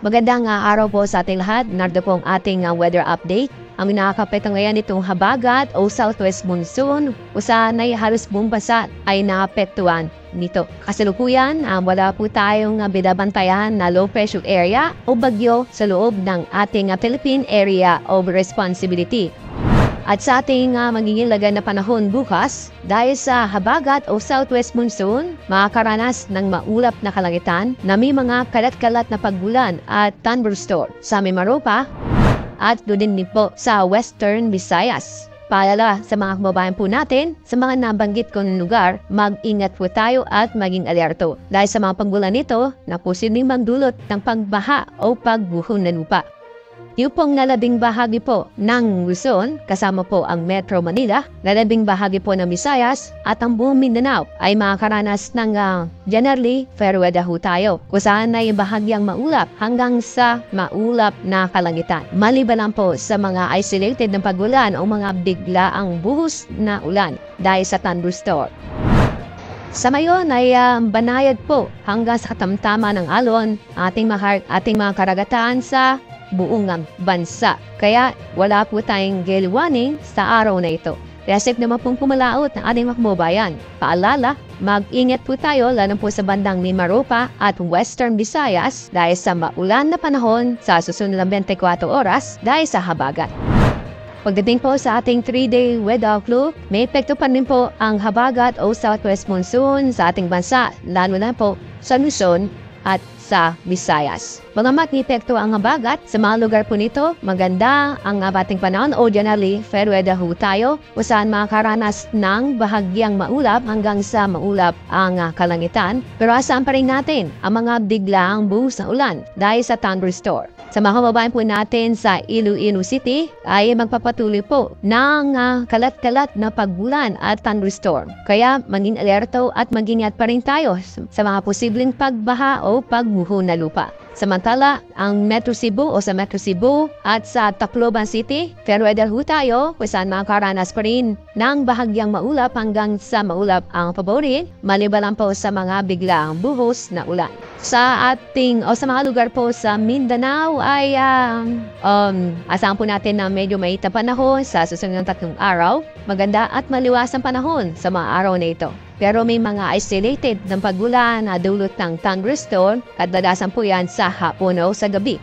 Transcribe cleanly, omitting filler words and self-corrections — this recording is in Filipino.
Magandang araw po sa ating lahat. Narito po ang ating weather update. Ang nakakapekto ngayon itong habagat o southwest monsoon kung saan ay halos buong bansa ay naapektuhan nito. Kasalukuyan, wala po tayong binabantayan na low pressure area o bagyo sa loob ng ating Philippine Area of Responsibility. At sa ating magiging lagay na panahon bukas, dahil sa habagat o southwest monsoon, makakaranas ng maulap na kalangitan na may mga kalat-kalat na pagbulan at thunderstorm sa Mimaropa at doon din po sa Western Visayas. Paalala sa mga kababayan po natin, sa mga nabanggit kong lugar, mag-ingat po tayo at maging alerto. Dahil sa mga pagbulan nito, na posibleng magdulot ng pagbaha o pagbuho ng lupa. Yung pong nalabing bahagi po ng Luzon, kasama po ang Metro Manila, nalabing bahagi po ng Visayas, at ang buong Mindanao ay makakaranas ng generally fair weather ho tayo. Kung saan ay bahagyang maulap hanggang sa maulap na kalangitan. Maliban lang po sa mga isolated na pagulan o mga biglaang buhos na ulan dahil sa thunderstorm. Sa mayon ay banayad po hanggang sa katamtama ng alon ating mga karagatan sa buong bansa. Kaya wala po tayong gale warning sa araw na ito. Kaya safe naman pong pumalaot ng ating mga kababayan. Paalala, mag-ingat po tayo lalo po sa bandang Mimaropa at Western Visayas dahil sa maulan na panahon sa susunod na 24 oras dahil sa habagat. Pagdating po sa ating 3-day weather outlook, may epekto pa rin po ang habagat o southwest monsoon sa ating bansa, lalo na po sa Luzon at sa Visayas. Mga mag-epekto ang habagat sa mga lugar po nito, maganda ang ating panahon o generally fair weather ho tayo kung saan makakaranas ng bahagyang maulap hanggang sa maulap ang kalangitan. Pero asahan pa rin natin ang mga biglaang buhos na ulan dahil sa thunderstorm. Sa mga kababayan po natin sa Iloilo City ay magpapatuloy po ng kalat-kalat na pagbulan at thunderstorm. Kaya maging alerto at mag-ingat pa rin tayo sa mga posibleng pagbaha o pagbuho na lupa. Samantala, ang Metro Cebu o sa Metro Cebu at sa Tacloban City, fair weather ho tayo kung saan makakaranas pa rin ng bahagyang maulap hanggang sa maulap ang paborin, maliban lang po sa mga biglaang buhos na ulan. Sa mga lugar po sa Mindanao ay asahan po natin na medyo mainit na panahon sa susunod ng 3 araw. Maganda at maliwasang panahon sa mga araw na ito. Pero may mga isolated ng pagulan na dulot ng thunderstorm at dadasan po yan sa hapon o sa gabi.